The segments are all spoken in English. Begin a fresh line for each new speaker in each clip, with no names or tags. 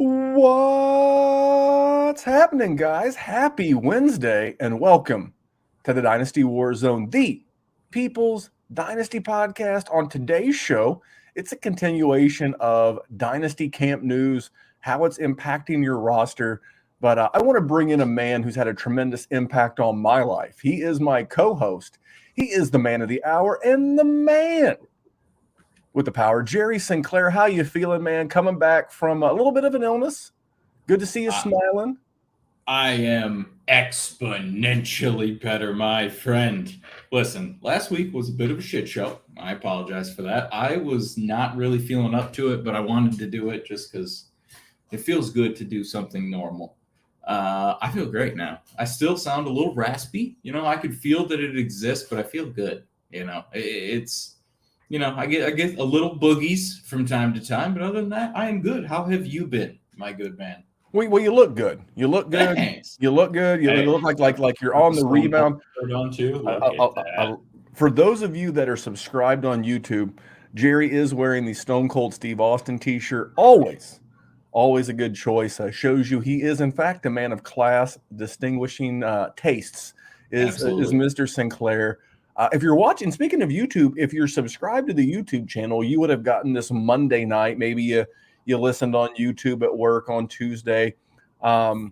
What's happening, guys? Happy Wednesday and welcome to the Dynasty WarZone, the People's Dynasty podcast. On today's show, it's a continuation of Dynasty camp news, how it's impacting your roster. But I want to bring in a man who's had a tremendous impact on my life. He is my co-host. He is the man of the hour and the man with the power. Jerry Sinclair, how you feeling, man? Coming back from a little bit of an illness. Good to see you smiling.
I am exponentially better, my friend. Listen, last week was a bit of a shit show. I apologize for that. I was not really feeling up to it, but I wanted to do it just because it feels good to do something normal. I feel great now. I still sound a little raspy. I could feel that it exists, but I feel good. It's... I get a little boogies from time to time, but other than that, I am good. How have you been, my good man?
Well, you look good. You look good.
Thanks.
You look good. You look like you're on the rebound.
On too.
For those of you that are subscribed on YouTube, Jerry is wearing the Stone Cold Steve Austin t-shirt. Always a good choice. Shows you he is, in fact, a man of class, distinguishing tastes. Is Mr. Sinclair. If you're watching, speaking of YouTube, if you're subscribed to the YouTube channel, you would have gotten this Monday night. Maybe you listened on YouTube at work on Tuesday. My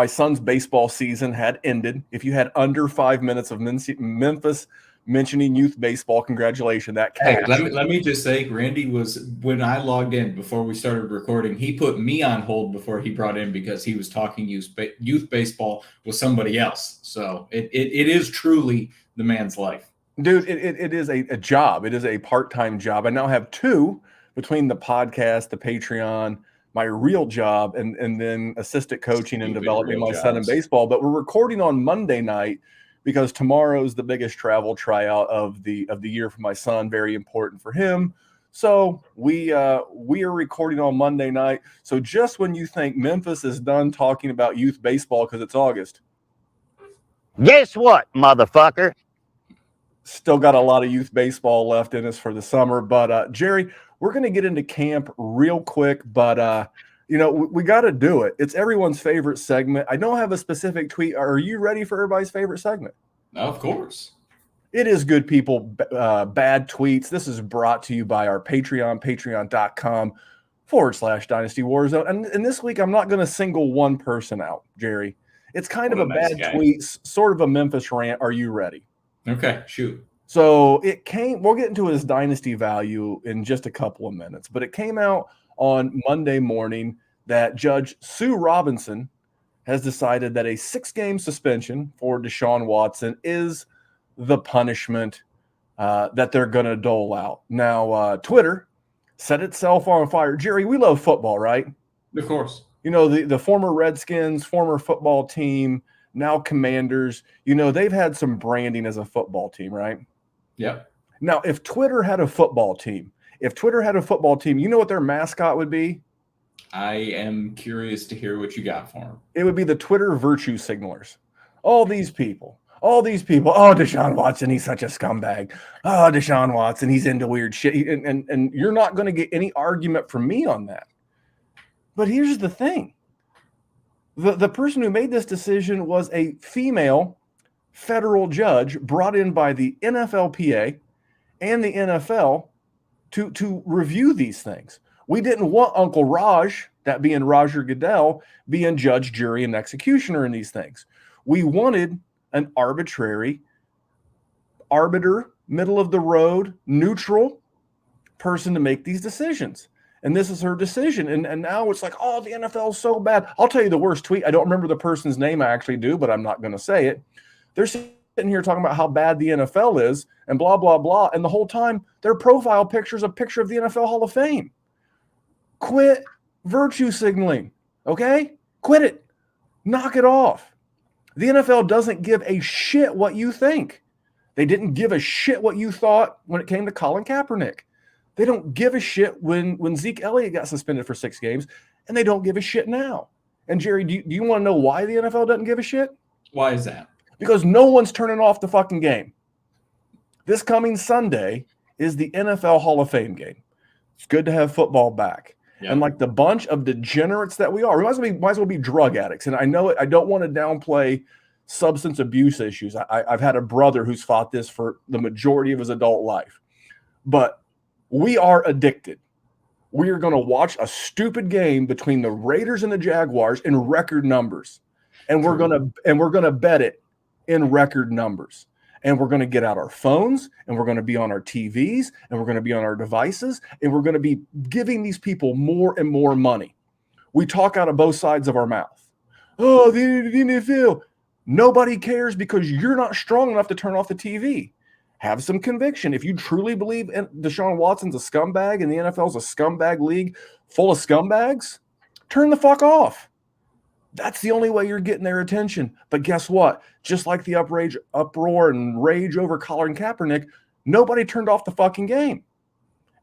son's baseball season had ended. If you had under 5 minutes of Memphis mentioning youth baseball, congratulations. That
counts. Hey, let me just say, Randy was, when I logged in before we started recording, he put me on hold before he brought in because he was talking youth baseball with somebody else. So it is truly the man's life.
Dude, it is a job. It is a part-time job. I now have two between the podcast, the Patreon, my real job, and then assistant coaching and developing my son in baseball. But we're recording on Monday night because tomorrow's the biggest travel tryout of the year for my son. Very important for him. So we are recording on Monday night. So just when you think Memphis is done talking about youth baseball because it's August,
guess what, motherfucker?
Still got a lot of youth baseball left in us for the summer. But Jerry, we're going to get into camp real quick. But we got to do it. It's everyone's favorite segment. I don't have a specific tweet. Are you ready for everybody's favorite segment?
Of course.
It is good people, bad tweets. This is brought to you by our Patreon, patreon.com/Dynasty WarZone. And this week, I'm not going to single one person out, Jerry. It's kind of a bad tweet, sort of a Memphis rant. Are you ready?
Okay, shoot.
So we'll get into his dynasty value in just a couple of minutes, but it came out on Monday morning that Judge Sue Robinson has decided that a 6-game suspension for Desean Watson is the punishment that they're going to dole out. Now, Twitter set itself on fire. Jerry, we love football, right?
Of course.
The former Redskins, former football team, now Commanders, they've had some branding as a football team, right?
Yep.
Now, if Twitter had a football team, you know what their mascot would be?
I am curious to hear what you got for them.
It would be the Twitter virtue signalers. All these people. Oh, Desean Watson, he's such a scumbag. Oh, Desean Watson, he's into weird shit. And you're not going to get any argument from me on that. But here's the thing. The person who made this decision was a female federal judge brought in by the NFLPA and the NFL to review these things. We didn't want Uncle Raj, that being Roger Goodell, being judge, jury, and executioner in these things. We wanted an arbitrary, arbiter, middle of the road, neutral person to make these decisions. And this is her decision. And now it's like, oh, the NFL is so bad. I'll tell you the worst tweet. I don't remember the person's name. I actually do, but I'm not going to say it. They're sitting here talking about how bad the NFL is and blah, blah, blah. And the whole time, their profile picture is a picture of the NFL Hall of Fame. Quit virtue signaling, okay? Quit it. Knock it off. The NFL doesn't give a shit what you think. They didn't give a shit what you thought when it came to Colin Kaepernick. They don't give a shit when Zeke Elliott got suspended for 6 games, and they don't give a shit now. And Jerry, do you want to know why the NFL doesn't give a shit?
Why is that?
Because no one's turning off the fucking game. This coming Sunday is the NFL Hall of Fame game. It's good to have football back.
Yeah.
And like the bunch of degenerates that we are, we might as well be drug addicts. And I know it, I don't want to downplay substance abuse issues. I've had a brother who's fought this for the majority of his adult life, but we are addicted. We are going to watch a stupid game between the Raiders and the Jaguars in record numbers, and we're going to bet it in record numbers. And we're going to get out our phones, and we're going to be on our TVs, and we're going to be on our devices, and we're going to be giving these people more and more money. We talk out of both sides of our mouth. Oh, the NFL. Nobody cares because you're not strong enough to turn off the TV. Have some conviction. If you truly believe Desean Watson's a scumbag and the NFL's a scumbag league full of scumbags, turn the fuck off. That's the only way you're getting their attention. But guess what? Just like the uproar and rage over Colin Kaepernick, nobody turned off the fucking game.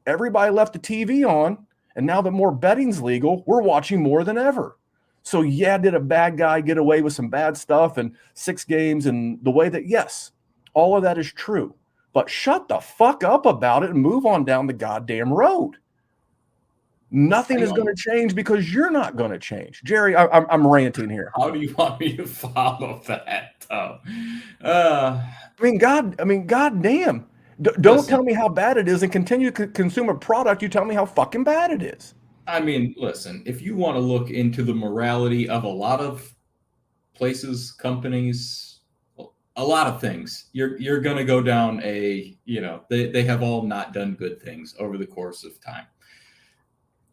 Everybody left the TV on, and now that more betting's legal, we're watching more than ever. So yeah, did a bad guy get away with some bad stuff and 6 games and the way that, yes, all of that is true. But shut the fuck up about it and move on down the goddamn road. Nothing is going to change because you're not going to change. Jerry, I'm ranting here.
How do you want me to follow that, though?
Goddamn. Don't tell me how bad it is and continue to consume a product. You tell me how fucking bad it is.
I mean, listen, if you want to look into the morality of a lot of places, companies, a lot of things, you're going to go down they have all not done good things over the course of time.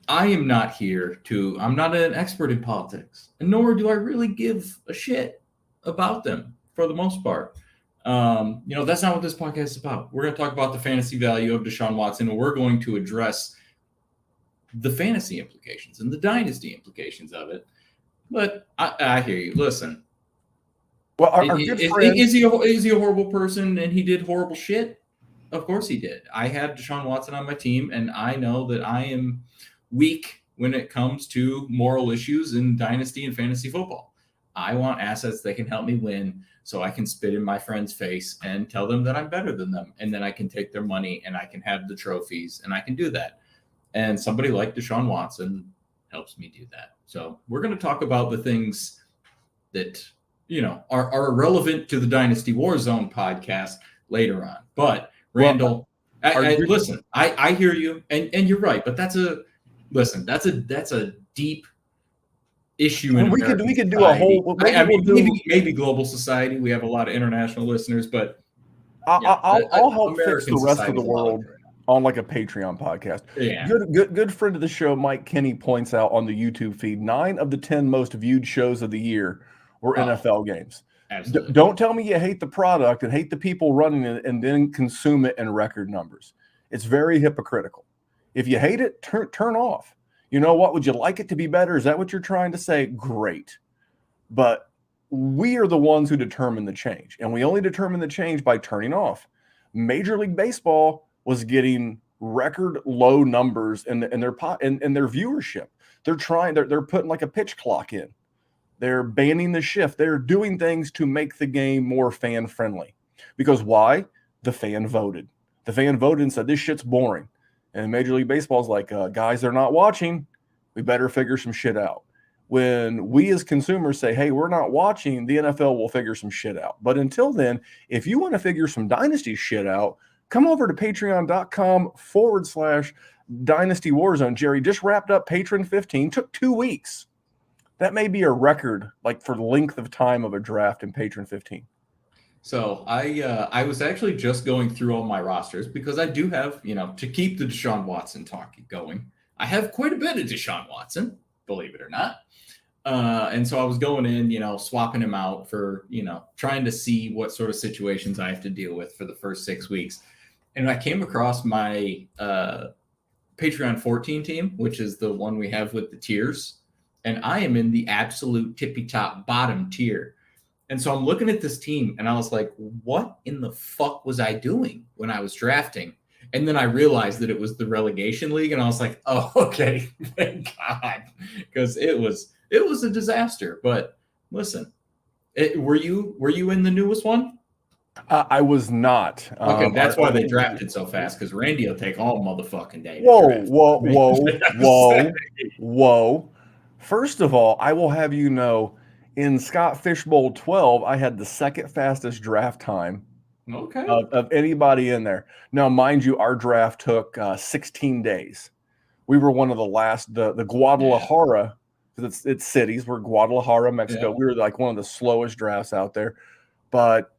I am not here I'm not an expert in politics, and nor do I really give a shit about them for the most part. That's not what this podcast is about. We're going to talk about the fantasy value of Desean Watson, and we're going to address the fantasy implications and the dynasty implications of it. But I hear you. Listen.
Well, our good friend,
is he a horrible person and he did horrible shit? Of course he did. I have Desean Watson on my team, and I know that I am weak when it comes to moral issues in dynasty and fantasy football. I want assets that can help me win so I can spit in my friend's face and tell them that I'm better than them. And then I can take their money and I can have the trophies and I can do that. And somebody like Desean Watson helps me do that. So we're going to talk about the things that, are relevant to the Dynasty WarZone podcast later on. But Randall, listen, I hear you and you're right, but that's a deep issue.
We could do a whole.
Maybe global society. We have a lot of international listeners, but
I'll help
American
fix the rest of the
society's
world on like a Patreon podcast.
Yeah.
Good friend of the show, Mike Kinney, points out on the YouTube feed 9 of the 10 most viewed shows of the year were NFL games.
Absolutely.
Don't tell me you hate the product and hate the people running it and then consume it in record numbers. It's very hypocritical. If you hate it, turn off. You know what? Would you like it to be better? Is that what you're trying to say? Great. But we are the ones who determine the change, and we only determine the change by turning off. Major League Baseball was getting record low numbers in their viewership. They're putting like a pitch clock in. They're banning the shift. They're doing things to make the game more fan friendly. Because why? The fan voted. The fan voted and said this shit's boring. And Major League Baseball's like, guys, they're not watching. We better figure some shit out. When we as consumers say, hey, we're not watching, the NFL will figure some shit out. But until then, if you want to figure some dynasty shit out, come over to patreon.com/Dynasty WarZone. Jerry just wrapped up Patron 15. Took 2 weeks. That may be a record, like for the length of time of a draft in Patron 15.
So I was actually just going through all my rosters because I do have, to keep the Desean Watson talk going. I have quite a bit of Desean Watson, believe it or not. And so I was going in, swapping him out for, trying to see what sort of situations I have to deal with for the first 6 weeks. And I came across my Patreon 14 team, which is the one we have with the tiers. And I am in the absolute tippy top bottom tier. And so I'm looking at this team and I was like, what in the fuck was I doing when I was drafting? And then I realized that it was the relegation league. And I was like, oh, okay, thank God. Because it was a disaster. But listen, were you in the newest one?
I was not.
Okay, that's why they drafted so fast, because Randy will take all motherfucking day.
Whoa. First of all, I will have you know, in Scott Fishbowl 12, I had the second fastest draft time of anybody in there. Now, mind you, our draft took 16 days. We were one of the last, the Guadalajara, because it's cities. We're Guadalajara, Mexico.
Yeah.
We were like one of the slowest drafts out there. But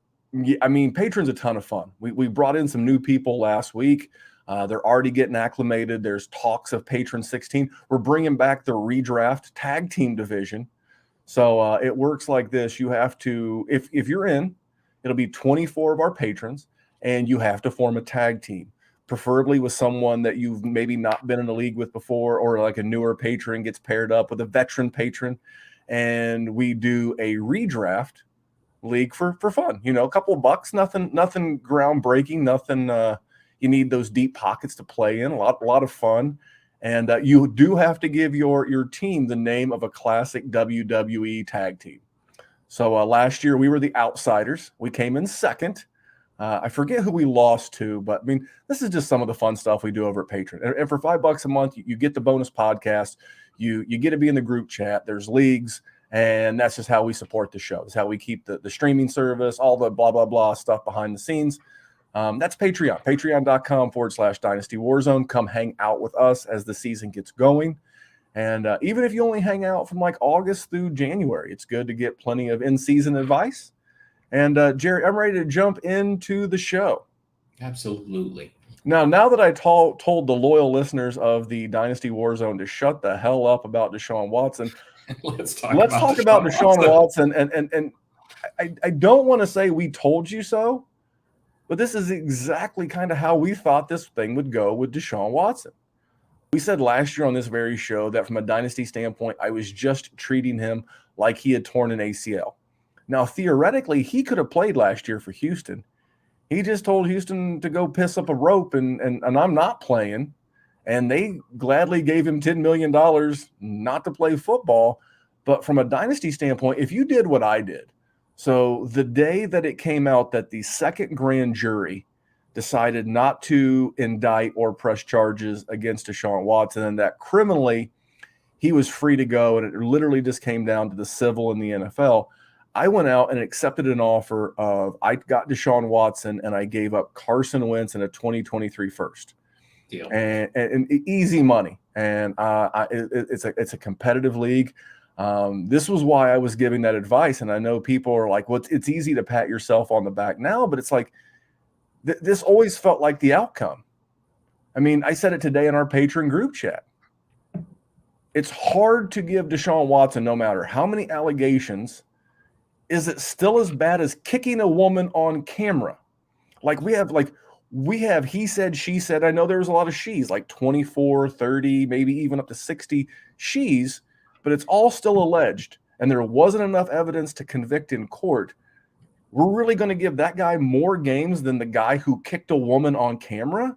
I mean, Patron's a ton of fun. We brought in some new people last week. They're already getting acclimated. There's talks of Patron 16. We're bringing back the redraft tag team division. So it works like this. You have to, if you're in, it'll be 24 of our patrons, and you have to form a tag team, preferably with someone that you've maybe not been in a league with before, or like a newer patron gets paired up with a veteran patron. And we do a redraft league for fun, you know, a couple of bucks, nothing groundbreaking, nothing you need those deep pockets to play in, a lot of fun. And you do have to give your team the name of a classic WWE tag team. So last year we were the Outsiders. We came in second. I forget who we lost to, but I mean, this is just some of the fun stuff we do over at Patreon. And for $5 a month, you get the bonus podcast. You get to be in the group chat. There's leagues. And that's just how we support the show. It's how we keep the streaming service, all the blah, blah, blah stuff behind the scenes. That's Patreon, patreon.com/Dynasty WarZone. Come hang out with us as the season gets going. And even if you only hang out from like August through January, it's good to get plenty of in-season advice. And Jerry, I'm ready to jump into the show.
Absolutely.
Now that I told the loyal listeners of the Dynasty WarZone to shut the hell up about Desean Watson,
let's talk
about Desean Watson. And I don't want to say we told you so, but this is exactly kind of how we thought this thing would go with Desean Watson. We said last year on this very show that from a dynasty standpoint, I was just treating him like he had torn an ACL. Now, theoretically, he could have played last year for Houston. He just told Houston to go piss up a rope, and I'm not playing. And they gladly gave him $10 million not to play football. But from a dynasty standpoint, if you did what I did, so the day that it came out that the second grand jury decided not to indict or press charges against Desean Watson, and that criminally he was free to go, and it literally just came down to the civil in the NFL, I went out and accepted an offer of, I got Desean Watson and I gave up Carson Wentz and a 2023 first.
Deal.
And easy money. And it's a competitive league. This was why I was giving that advice. And I know people are like, well, it's easy to pat yourself on the back now, but it's like, this always felt like the outcome. I mean, I said it today in our Patreon group chat. It's hard to give Desean Watson, no matter how many allegations, is it still as bad as kicking a woman on camera? We have he said, she said. I know there was a lot of she's, like 24, 30, maybe even up to 60 she's, but it's all still alleged. And there wasn't enough evidence to convict in court. We're really going to give that guy more games than the guy who kicked a woman on camera?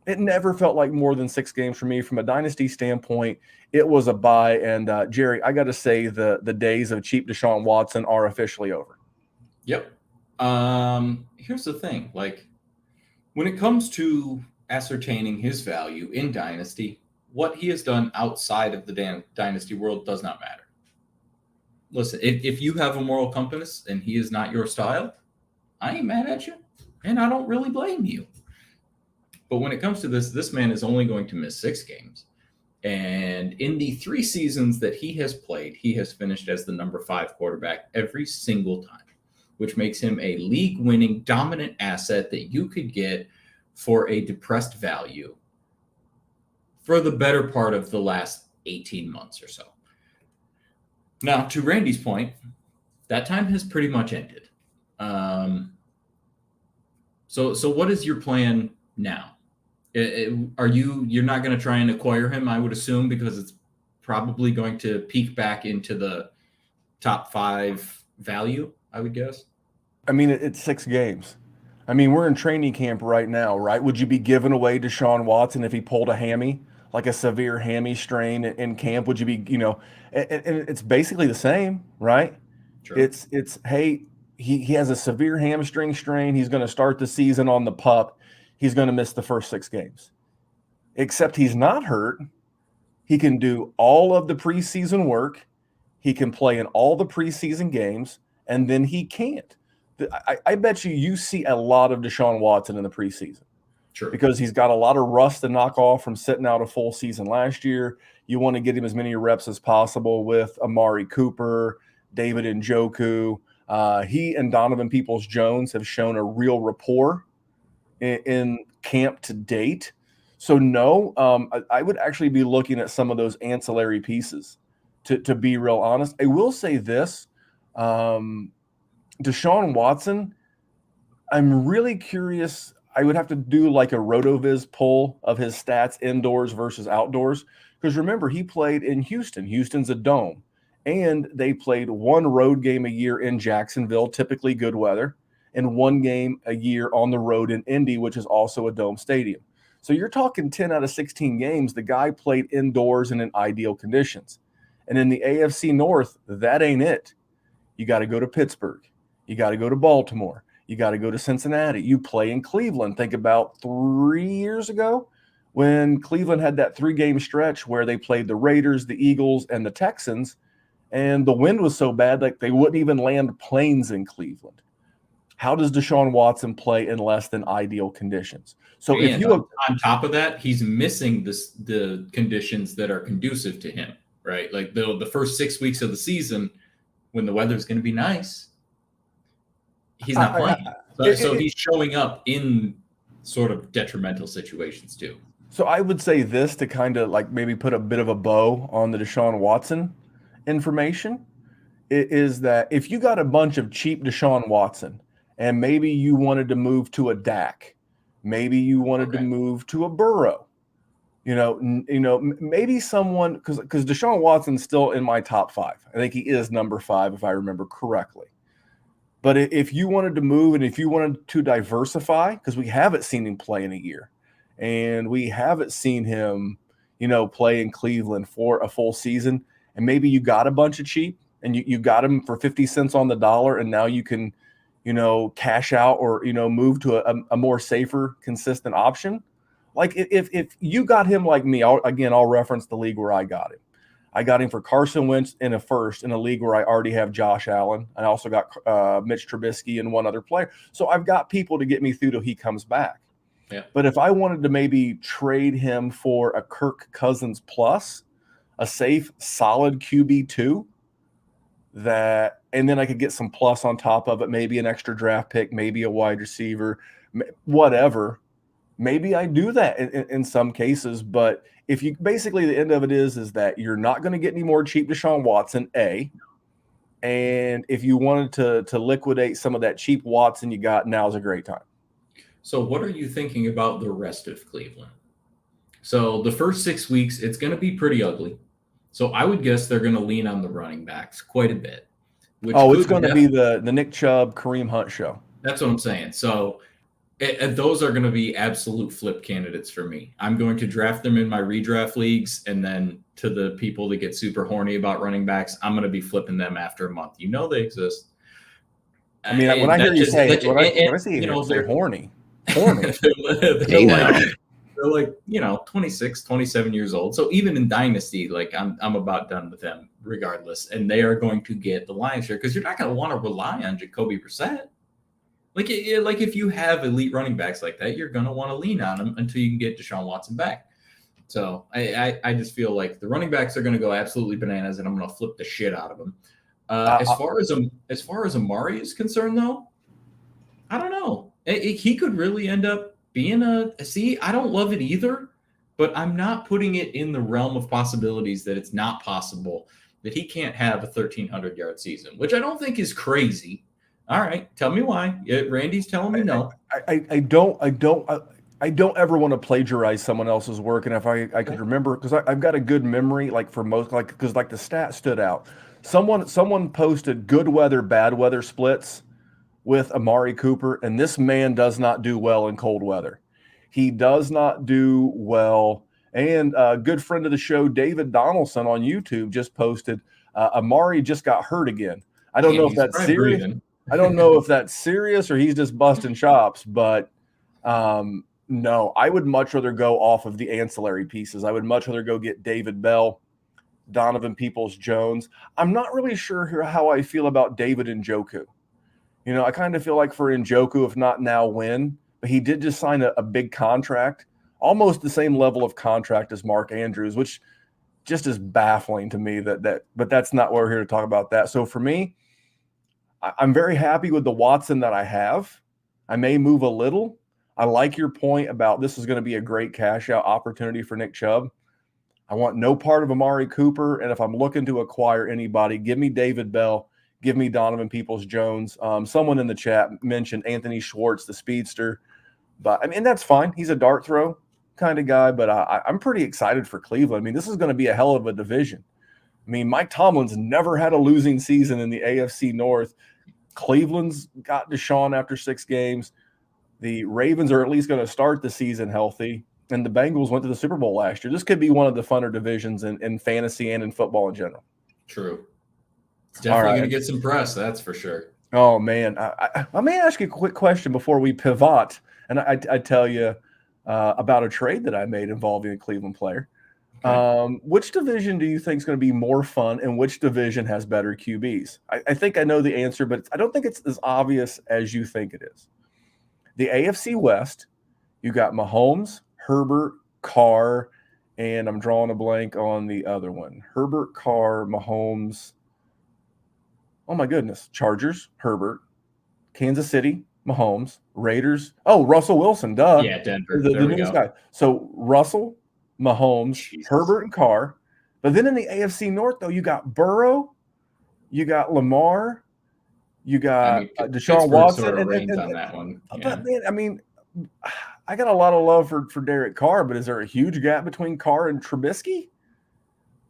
It never felt like more than 6 games for me. From a dynasty standpoint, it was a buy. And Jerry, I got to say the days of cheap Desean Watson are officially over.
Yep. Here's the thing. Like, when it comes to ascertaining his value in dynasty, what he has done outside of the dynasty world does not matter. Listen, if you have a moral compass and he is not your style, I ain't mad at you, and I don't really blame you. But when it comes to this man is only going to miss 6 games. And in the 3 seasons that he has played, he has finished as the number 5 quarterback every single time, which makes him a league-winning, dominant asset that you could get for a depressed value for the better part of the last 18 months or so. Now, to Randy's point, that time has pretty much ended. So what is your plan now? You're not going to try and acquire him, I would assume, because it's probably going to peak back into the top 5 value, I would guess.
I mean, it's 6 games. I mean, we're in training camp right now, right? Would you be giving away Desean Watson if he pulled a hammy, like a severe hammy strain in camp? Would you be, and it's basically the same, right?
Sure.
It's hey, he has a severe hamstring strain. He's going to start the season on the PUP. He's going to miss the first 6 games. Except he's not hurt. He can do all of the preseason work. He can play in all the preseason games, and then he can't. I bet you see a lot of Deshaun Watson in the preseason.
Sure.
Because he's got a lot of rust to knock off from sitting out a full season last year. You want to get him as many reps as possible with Amari Cooper, David Njoku. He and Donovan Peoples-Jones have shown a real rapport in camp to date. So no, I would actually be looking at some of those ancillary pieces to be real honest. I will say this, Deshaun Watson, I'm really curious. I would have to do like a RotoViz poll of his stats indoors versus outdoors. Because remember, he played in Houston. Houston's a dome. And they played 1 road game a year in Jacksonville, typically good weather, and 1 game a year on the road in Indy, which is also a dome stadium. So you're talking 10 out of 16 games, the guy played indoors and in ideal conditions. And in the AFC North, that ain't it. You got to go to Pittsburgh. You got to go to Baltimore. You got to go to Cincinnati. You play in Cleveland. Think about 3 years ago when Cleveland had that 3-game stretch where they played the Raiders, the Eagles, and the Texans, and the wind was so bad like they wouldn't even land planes in Cleveland. How does Deshaun Watson play in less than ideal conditions? So
and
if you
on top of that, he's missing the conditions that are conducive to him, right? Like the first 6 weeks of the season when the weather's going to be nice, he's not playing. So he's showing up in sort of detrimental situations too.
So I would say this to kind of like maybe put a bit of a bow on the Deshaun Watson information is that if you got a bunch of cheap Deshaun Watson and maybe you wanted to move to a Dak, maybe you wanted to move to a Burrow, maybe someone because Deshaun Watson's still in my top 5. I think he is number 5 if I remember correctly. But if you wanted to move and if you wanted to diversify, because we haven't seen him play in a year, and we haven't seen him, play in Cleveland for a full season, and maybe you got a bunch of cheap and you got him for 50 cents on the dollar, and now you can, cash out or, move to a more safer, consistent option. Like if you got him like me, I'll reference the league where I got him. I got him for Carson Wentz in a first in a league where I already have Josh Allen. I also got Mitch Trubisky and one other player. So I've got people to get me through till he comes back.
Yeah.
But if I wanted to maybe trade him for a Kirk Cousins plus, a safe, solid QB2, and then I could get some plus on top of it, maybe an extra draft pick, maybe a wide receiver, whatever. Maybe I do that in some cases, but if you basically the end of it is that you're not going to get any more cheap Deshaun Watson, A. And if you wanted to liquidate some of that cheap Watson you got, now's a great time.
So what are you thinking about the rest of Cleveland? So the first 6 weeks, it's going to be pretty ugly. So I would guess they're going to lean on the running backs quite a bit.
It's going to be the Nick Chubb, Kareem Hunt show.
That's what I'm saying. So those are going to be absolute flip candidates for me. I'm going to draft them in my redraft leagues, and then to the people that get super horny about running backs, I'm going to be flipping them after a month. They exist.
I mean, when I hear you say it, when I see you say horny.
They're like 26, 27 years old. So even in Dynasty, like I'm about done with them regardless. And they are going to get the lion's share because you're not going to want to rely on Jacoby Brissett. Like if you have elite running backs like that, you're going to want to lean on them until you can get Deshaun Watson back. So I just feel like the running backs are going to go absolutely bananas, and I'm going to flip the shit out of them. As far as Amari is concerned, though, I don't know. He could really end up being I don't love it either, but I'm not putting it in the realm of possibilities that it's not possible that he can't have a 1,300-yard season, which I don't think is crazy. All right, tell me why. Randy's telling me no.
I don't ever want to plagiarize someone else's work, and if I could remember, because I've got a good memory, like for most, because the stat stood out. Someone posted good weather, bad weather splits with Amari Cooper, and this man does not do well in cold weather. He does not do well. And a good friend of the show, David Donaldson on YouTube, just posted Amari just got hurt again. I don't know if that's serious. I don't know if that's serious or he's just busting chops, but no, I would much rather go off of the ancillary pieces. I would much rather go get David Bell, Donovan Peoples-Jones. I'm not really sure how I feel about David Njoku. You know, I kind of feel like for Njoku, if not now, when? But he did just sign a big contract, almost the same level of contract as Mark Andrews, which just is baffling to me but that's not what we're here to talk about that. So for me, I'm very happy with the Watson that I have. I may move a little. I like your point about this is going to be a great cash out opportunity for Nick Chubb. I want no part of Amari Cooper. And if I'm looking to acquire anybody, give me David Bell, give me Donovan Peoples-Jones. Someone in the chat mentioned Anthony Schwartz, the speedster. But I mean, that's fine. He's a dart throw kind of guy, but I'm pretty excited for Cleveland. I mean, this is going to be a hell of a division. I mean, Mike Tomlin's never had a losing season in the AFC North. Cleveland's got Deshaun after 6 games. The Ravens are at least going to start the season healthy. And the Bengals went to the Super Bowl last year. This could be one of the funner divisions in fantasy and in football in general.
True. It's definitely going to get some press, that's for sure.
Oh, man. I may ask you a quick question before we pivot. And I tell you about a trade that I made involving a Cleveland player. Okay. Which division do you think is going to be more fun, and which division has better QBs? I think I know the answer, but I don't think it's as obvious as you think it is. The AFC West, you got Mahomes, Herbert, Carr, and I'm drawing a blank on the other one. Herbert, Carr, Mahomes. Oh, my goodness. Chargers, Herbert. Kansas City, Mahomes. Raiders. Oh, Russell Wilson, duh.
Yeah, Denver.
The newest guy. So Russell, Mahomes, Herbert, and Carr. But then in the AFC North, though, you got Burrow, you got Lamar, you got Deshaun Watson.
Sort of on that one. Yeah.
But, man, I mean, I got a lot of love for Derek Carr, but is there a huge gap between Carr and Trubisky?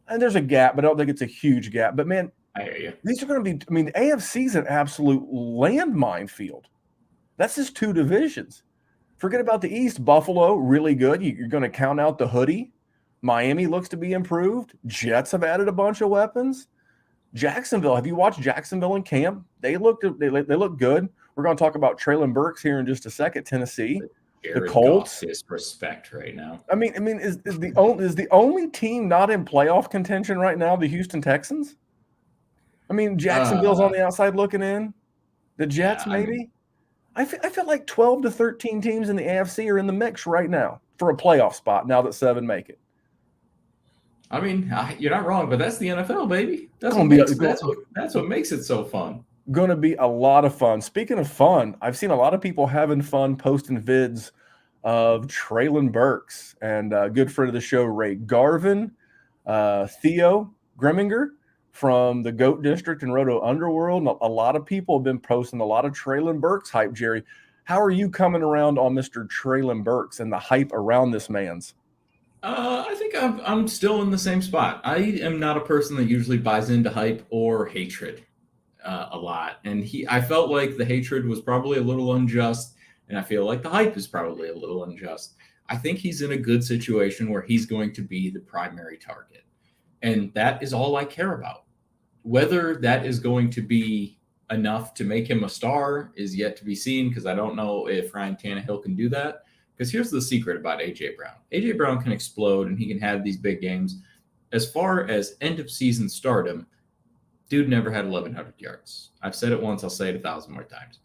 And there's a gap, but I don't think it's a huge gap. But, man,
I hear you.
These are going to be – I mean, the AFC is an absolute landmine field. That's just 2 divisions. Forget about the East. Buffalo, really good. You're going to count out the hoodie. Miami looks to be improved. Jets have added a bunch of weapons. Jacksonville, have you watched Jacksonville in camp? They look good. We're going to talk about Traylon Burks here in just a second. Tennessee, the Colts.
Disrespect right now.
I mean, is the only team not in playoff contention right now the Houston Texans? I mean, Jacksonville's on the outside looking in. The Jets, maybe. I feel like 12 to 13 teams in the AFC are in the mix right now for a playoff spot now that 7 make it.
I mean, you're not wrong, but that's the NFL, baby. That's what makes it so fun.
Going to be a lot of fun. Speaking of fun, I've seen a lot of people having fun posting vids of Traylon Burks and a good friend of the show, Ray Garvin, Theo Grimminger from the GOAT District and Roto Underworld. A lot of people have been posting a lot of Traylon Burks hype, Jerry. How are you coming around on Mr. Traylon Burks and the hype around this man's?
I think I'm still in the same spot. I am not a person that usually buys into hype or hatred a lot. And I felt like the hatred was probably a little unjust, and I feel like the hype is probably a little unjust. I think he's in a good situation where he's going to be the primary target. And that is all I care about. Whether that is going to be enough to make him a star is yet to be seen, because I don't know if Ryan Tannehill can do that. Because here's the secret about A.J. Brown. A.J. Brown can explode, and he can have these big games. As far as end-of-season stardom, dude never had 1,100 yards. I've said it once. I'll say it 1,000 more times.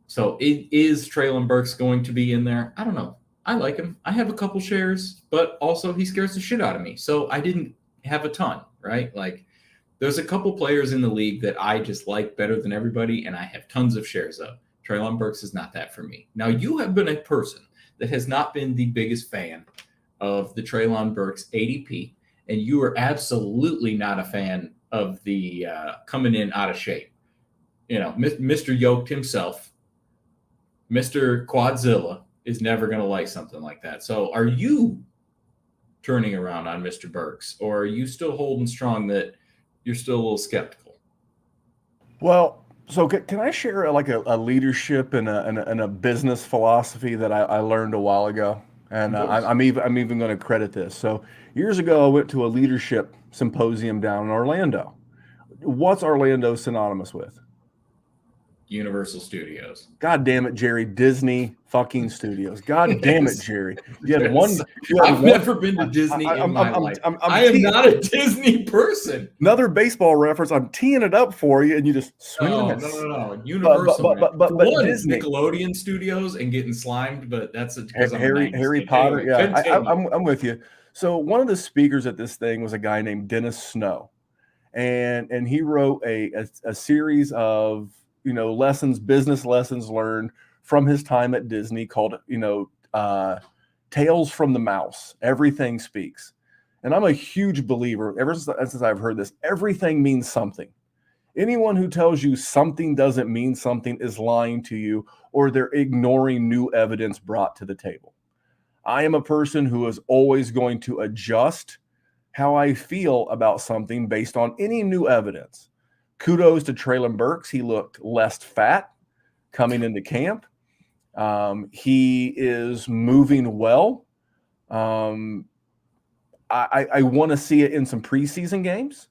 So is Traylon Burks going to be in there? I don't know. I like him. I have a couple shares, but also he scares the shit out of me. So I didn't have a ton, right? Like, there's a couple players in the league that I just like better than everybody, and I have tons of shares of. Traylon Burks is not that for me. Now, you have been a person that has not been the biggest fan of the Traylon Burks ADP, and you are absolutely not a fan of the coming in out of shape. You know, Mr. Yoked himself, Mr. Quadzilla, is never going to like something like that. So are you turning around on Mr. Burks, or are you still holding strong that you're still a little skeptical?
Well, so can I share like a leadership and a business philosophy that I learned a while ago? And I'm even going to credit this. So years ago, I went to a leadership symposium down in Orlando. What's Orlando synonymous with?
Universal Studios.
God damn it, Jerry. Disney fucking Studios. God damn it, Jerry. You had one.
I've never been to Disney in my life. I am not a Disney person.
Another baseball reference. I'm teeing it up for you, and you just swing and miss.
No. Universal.
But
one,
Disney.
it's Nickelodeon Studios and getting slimed, but that's because I'm
Harry Potter. Anyway, yeah, I'm with you. So one of the speakers at this thing was a guy named Dennis Snow, and he wrote a series of business lessons learned from his time at Disney called Tales from the Mouse. Everything Speaks. And I'm a huge believer, ever since I've heard this, everything means something. Anyone who tells you something doesn't mean something is lying to you, or they're ignoring new evidence brought to the table. I am a person who is always going to adjust how I feel about something based on any new evidence. Kudos to Treylon Burks. He looked less fat coming into camp. He is moving well. I want to see it in some preseason games.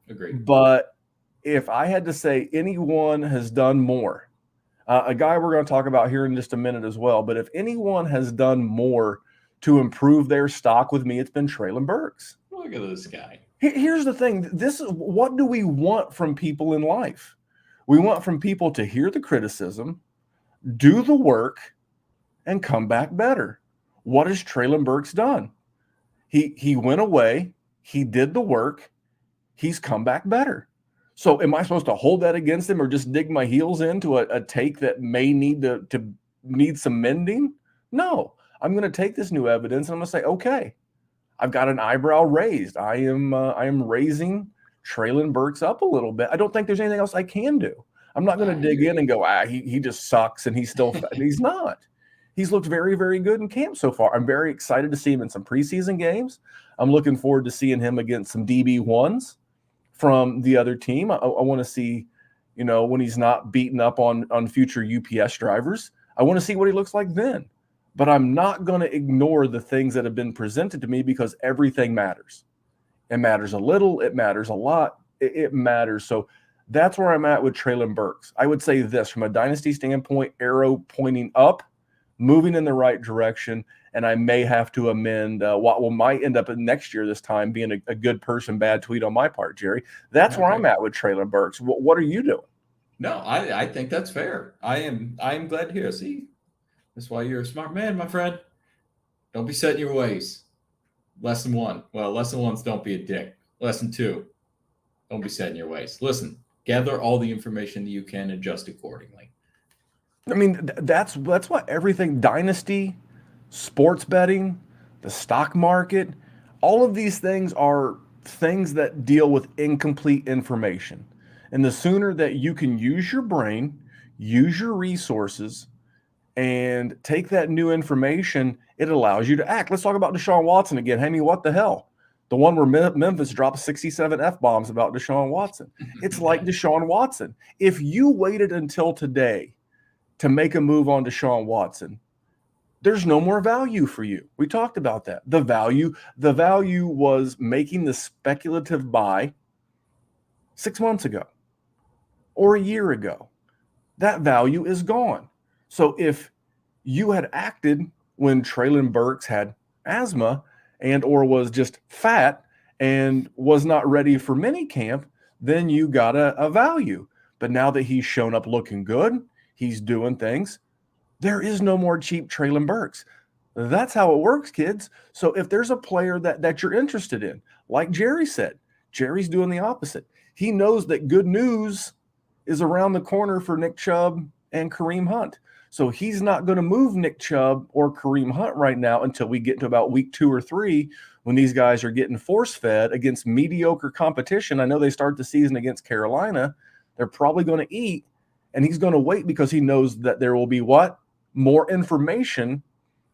Agreed.
But if I had to say anyone has done more, a guy we're going to talk about here in just a minute as well, but if anyone has done more to improve their stock with me, it's been Treylon Burks.
Look at this guy.
Here's the thing. This is what do we want from people in life? We want from people to hear the criticism, do the work, and come back better. What has Treylon Burks done? He went away. He did the work. He's come back better. So am I supposed to hold that against him or just dig my heels into a take that may need to need some mending? No, I'm going to take this new evidence and I'm going to say, okay, I've got an eyebrow raised. I am raising Treylon Burks up a little bit. I don't think there's anything else I can do. I'm not going to dig in and go, he just sucks and he's still fat. He's not. He's looked very, very good in camp so far. I'm very excited to see him in some preseason games. I'm looking forward to seeing him against some DB1s from the other team. I want to see, when he's not beaten up on future UPS drivers. I want to see what he looks like then. But I'm not going to ignore the things that have been presented to me because everything matters. It matters a little. It matters a lot. It matters. So that's where I'm at with Treylon Burks. I would say this, from a dynasty standpoint, arrow pointing up, moving in the right direction, and I may have to amend what might end up next year this time being a good person, bad tweet on my part, Jerry. That's where I'm at with Treylon Burks. What are you doing?
No, I think that's fair. I'm glad to hear. See, that's why you're a smart man, my friend. Don't be set in your ways. Lesson 1. Well, lesson 1's don't be a dick. Lesson 2, don't be set in your ways. Listen, gather all the information that you can, adjust accordingly.
I mean, that's what everything, dynasty, sports betting, the stock market, all of these things are things that deal with incomplete information. And the sooner that you can use your brain, use your resources, and take that new information, it allows you to act. Let's talk about Desean Watson again. I mean, what the hell? The one where Memphis dropped 67 F-bombs about Desean Watson. It's like Desean Watson. If you waited until today to make a move on Desean Watson, there's no more value for you. We talked about that. The value was making the speculative buy 6 months ago or a year ago. That value is gone. So if you had acted when Treylon Burks had asthma and or was just fat and was not ready for minicamp, then you got a value. But now that he's shown up looking good, he's doing things, there is no more cheap Treylon Burks. That's how it works, kids. So if there's a player that you're interested in, like Jerry said, Jerry's doing the opposite. He knows that good news is around the corner for Nick Chubb and Kareem Hunt. So he's not going to move Nick Chubb or Kareem Hunt right now until we get to about week 2 or 3 when these guys are getting force-fed against mediocre competition. I know they start the season against Carolina. They're probably going to eat, and he's going to wait because he knows that there will be what? More information,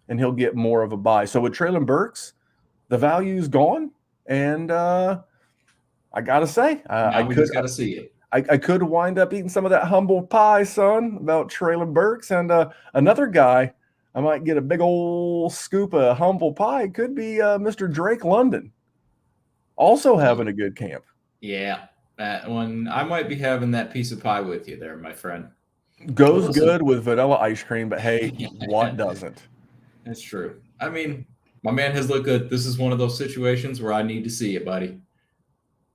and he'll get more of a buy. So with Treylon Burks, the value's gone, and I got to say,
we just got to see it.
I could wind up eating some of that humble pie, son, about Treylon Burks. And another guy, I might get a big old scoop of humble pie. Could be Mr. Drake London, also having a good camp.
Yeah, that one. I might be having that piece of pie with you there, my friend.
Goes good with vanilla ice cream, but hey, what doesn't?
That's true. I mean, my man has looked good. This is one of those situations where I need to see it, buddy.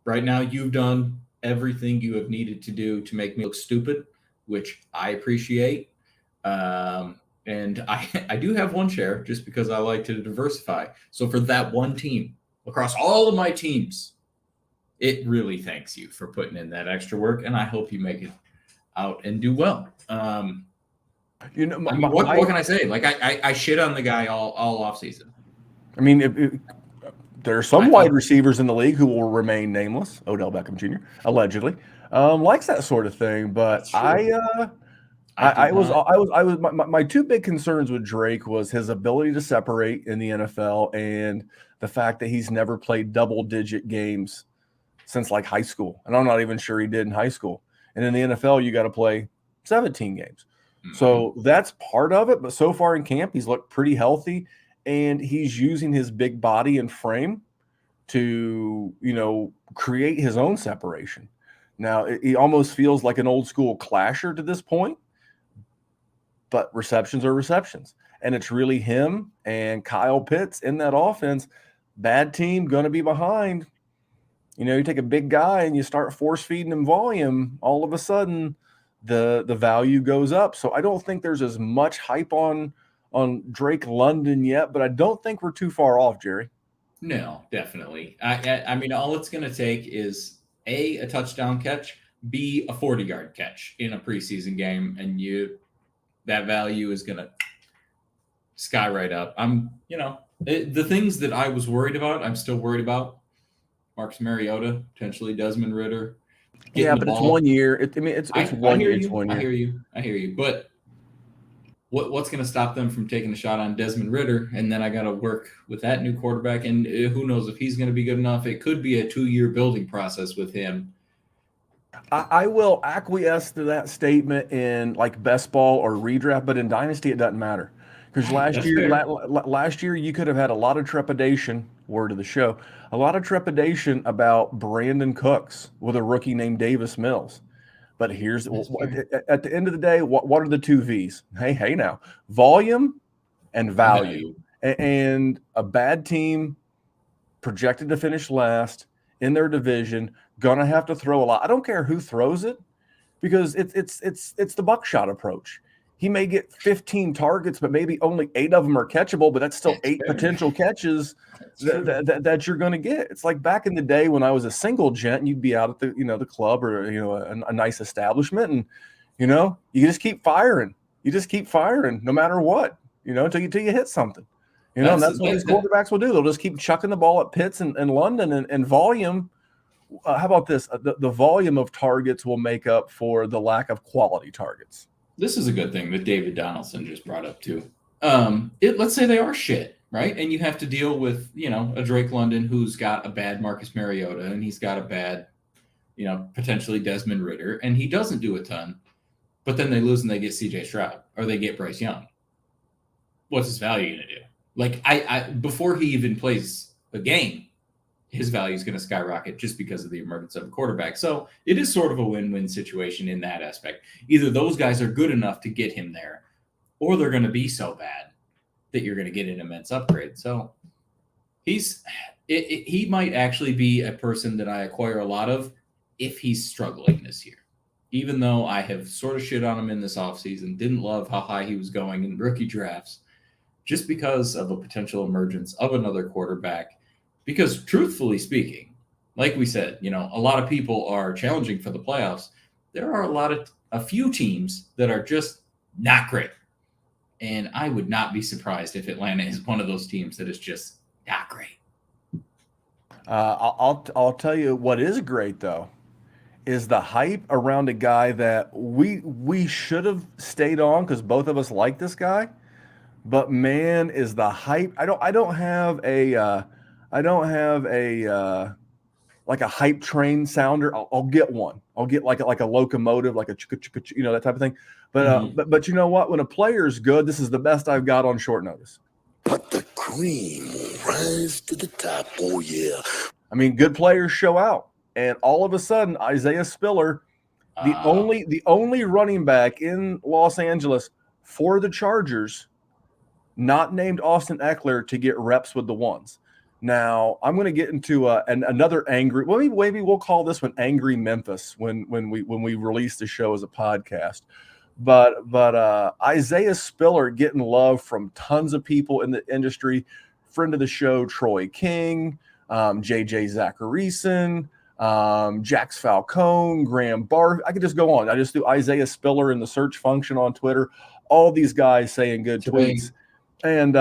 Right now, you've done everything you have needed to do to make me look stupid, which I appreciate. And I do have one share just because I like to diversify. So for that one team, across all of my teams, it really thanks you for putting in that extra work, and I hope you make it out and do well.
You know,
what can I say? Like I shit on the guy all off season.
I mean, there are some wide receivers in the league who will remain nameless. Odell Beckham Jr. allegedly likes that sort of thing, but my two big concerns with Drake was his ability to separate in the NFL and the fact that he's never played double-digit games since like high school, and I'm not even sure he did in high school. And in the NFL, you got to play 17 games. Mm-hmm. So that's part of it. But so far in camp, he's looked pretty healthy, and he's using his big body and frame to, create his own separation. Now, he almost feels like an old school clasher to this point, but receptions are receptions. And it's really him and Kyle Pitts in that offense. Bad team, going to be behind. You take a big guy and you start force feeding him volume, all of a sudden the value goes up. So I don't think there's as much hype on Drake London yet, but I don't think we're too far off, Jerry.
No, definitely. I mean, all it's going to take is a touchdown catch, B, a 40-yard catch in a preseason game, and that value is going to sky right up. The things that I was worried about, I'm still worried about. Marcus Mariota, potentially Desmond Ridder.
Yeah, but it's 1 year. It's 1 year. It's 1 year.
I hear you. But what's going to stop them from taking a shot on Desmond Ridder? And then I got to work with that new quarterback. And who knows if he's going to be good enough. It could be a 2-year building process with him.
I will acquiesce to that statement in like best ball or redraft, but in Dynasty, it doesn't matter. Because last year you could have had a lot of trepidation, word of the show, a lot of trepidation about Brandon Cooks with a rookie named Davis Mills. But here's at the end of the day, what are the two V's? Hey now, volume and value. And a bad team projected to finish last in their division, gonna have to throw a lot. I don't care who throws it, because it's the buckshot approach. He may get 15 targets, but maybe only 8 of them are catchable, but that's still 8 potential catches that you're going to get. It's like back in the day when I was a single gent and you'd be out at the club or, a nice establishment, and, you just keep firing. You just keep firing no matter what, until you hit something, and that's what these quarterbacks will do. They'll just keep chucking the ball at Pitts and London and volume. How about this? The volume of targets will make up for the lack of quality targets.
This is a good thing that David Donaldson just brought up too. Let's say they are shit, right? And you have to deal with, a Drake London who's got a bad Marcus Mariota, and he's got a bad, potentially Desmond Ridder, and he doesn't do a ton. But then they lose and they get CJ Stroud or they get Bryce Young. What's his value going to do? Like I before he even plays a game, his value is going to skyrocket just because of the emergence of a quarterback. So it is sort of a win-win situation in that aspect. Either those guys are good enough to get him there, or they're going to be so bad that you're going to get an immense upgrade. So he might actually be a person that I acquire a lot of if he's struggling this year. Even though I have sort of shit on him in this offseason, didn't love how high he was going in rookie drafts, just because of a potential emergence of another quarterback. Because truthfully speaking, like we said, a lot of people are challenging for the playoffs. There are a few teams that are just not great. And I would not be surprised if Atlanta is one of those teams that is just not great.
I'll tell you what is great, though, is the hype around a guy that we should have stayed on because both of us like this guy. But man, is the hype. I don't have a like a hype train sounder. I'll get one. I'll get like a locomotive, like a that type of thing. But you know what? When a player's good, this is the best I've got on short notice.
But the cream will rise to the top. Oh yeah.
I mean, good players show out, and all of a sudden, Isaiah Spiller The only running back in Los Angeles for the Chargers not named Austin Eckler to get reps with the ones. Now I'm going to get into another angry. Well, maybe we'll call this one Angry Memphis when we release the show as a podcast. But Isaiah Spiller getting love from tons of people in the industry. Friend of the show, Troy King, JJ Zacharyson, Jax Falcone, Graham Barr. I could just go on. I just do Isaiah Spiller in the search function on Twitter. All these guys saying good tweets. And,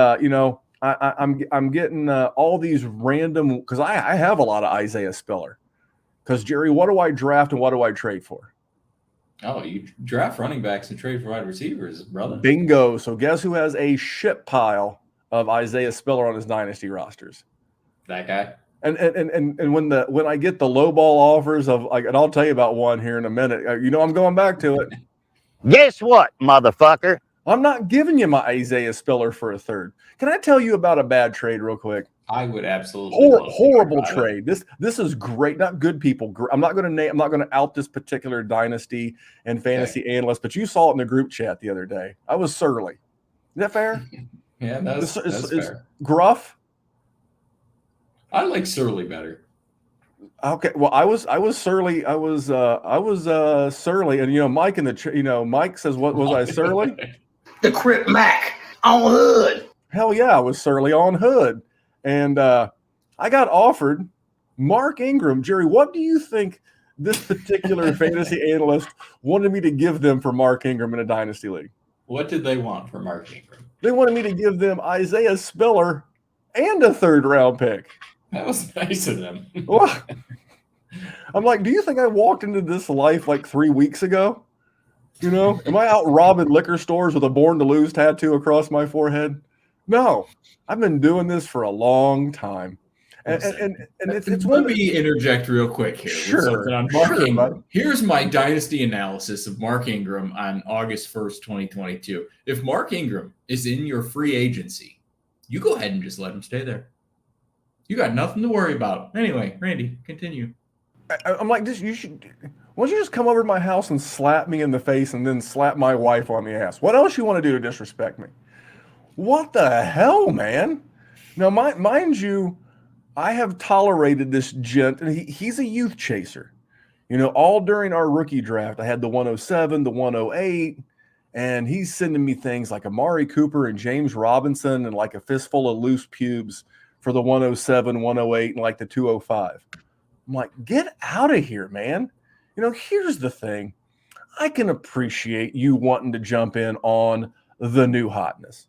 I'm getting all these random, because I have a lot of Isaiah Spiller. Because, Jerry, what do I draft and what do I trade for?
Oh, you draft running backs and trade for wide receivers, brother.
Bingo. So guess who has a shit pile of Isaiah Spiller on his Dynasty rosters?
That guy.
And when I get the low ball offers of, like, and I'll tell you about one here in a minute. I'm going back to it.
Guess what, motherfucker?
I'm not giving you my Isaiah Spiller for a third. Can I tell you about a bad trade real quick?
I would absolutely
horrible trade. This is great. Not good people. I'm not going to out this particular Dynasty and fantasy analyst, but you saw it in the group chat the other day. I was surly. Is that fair?
Yeah, that's fair.
Gruff.
I like surly better.
Okay, well, I was surly. I was surly, and Mike in the Mike says, "What was I surly?"
The Crip Mac on Hood.
Hell yeah, I was surly on Hood, and I got offered Mark Ingram. Jerry, what do you think this particular fantasy analyst wanted me to give them for Mark Ingram in a Dynasty league?
What did they want for Mark Ingram?
They wanted me to give them Isaiah Spiller and a third-round pick.
That was nice of them.
Well, I'm like, do you think I walked into this life like 3 weeks ago? Am I out robbing liquor stores with a Born to Lose tattoo across my forehead? No, I've been doing this for a long time. And it's
let me interject real quick here.
Sure.
On Mark Ingram. Here's my dynasty analysis of Mark Ingram on August 1st, 2022. If Mark Ingram is in your free agency, you go ahead and just let him stay there. You got nothing to worry about. Anyway, Randy, continue.
I'm like, why don't you just come over to my house and slap me in the face and then slap my wife on the ass? What else you want to do to disrespect me? What the hell, man? Now, mind you, I have tolerated this gent, and he's a youth chaser. All during our rookie draft, I had the 107, the 108, and he's sending me things like Amari Cooper and James Robinson and like a fistful of loose pubes for the 107, 108, and like the 205. I'm like, get out of here, man. Here's the thing. I can appreciate you wanting to jump in on the new hotness.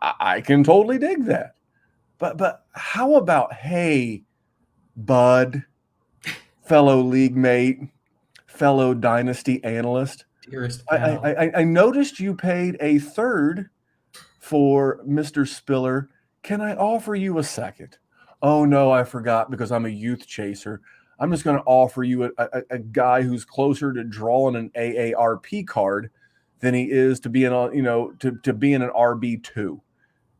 I can totally dig that. But how about, hey, bud, fellow league mate, fellow Dynasty analyst,
dearest
I noticed you paid a third for Mr. Spiller. Can I offer you a second? Oh, no, I forgot because I'm a youth chaser. I'm just going to offer you a guy who's closer to drawing an AARP card than he is to being to being an RB2.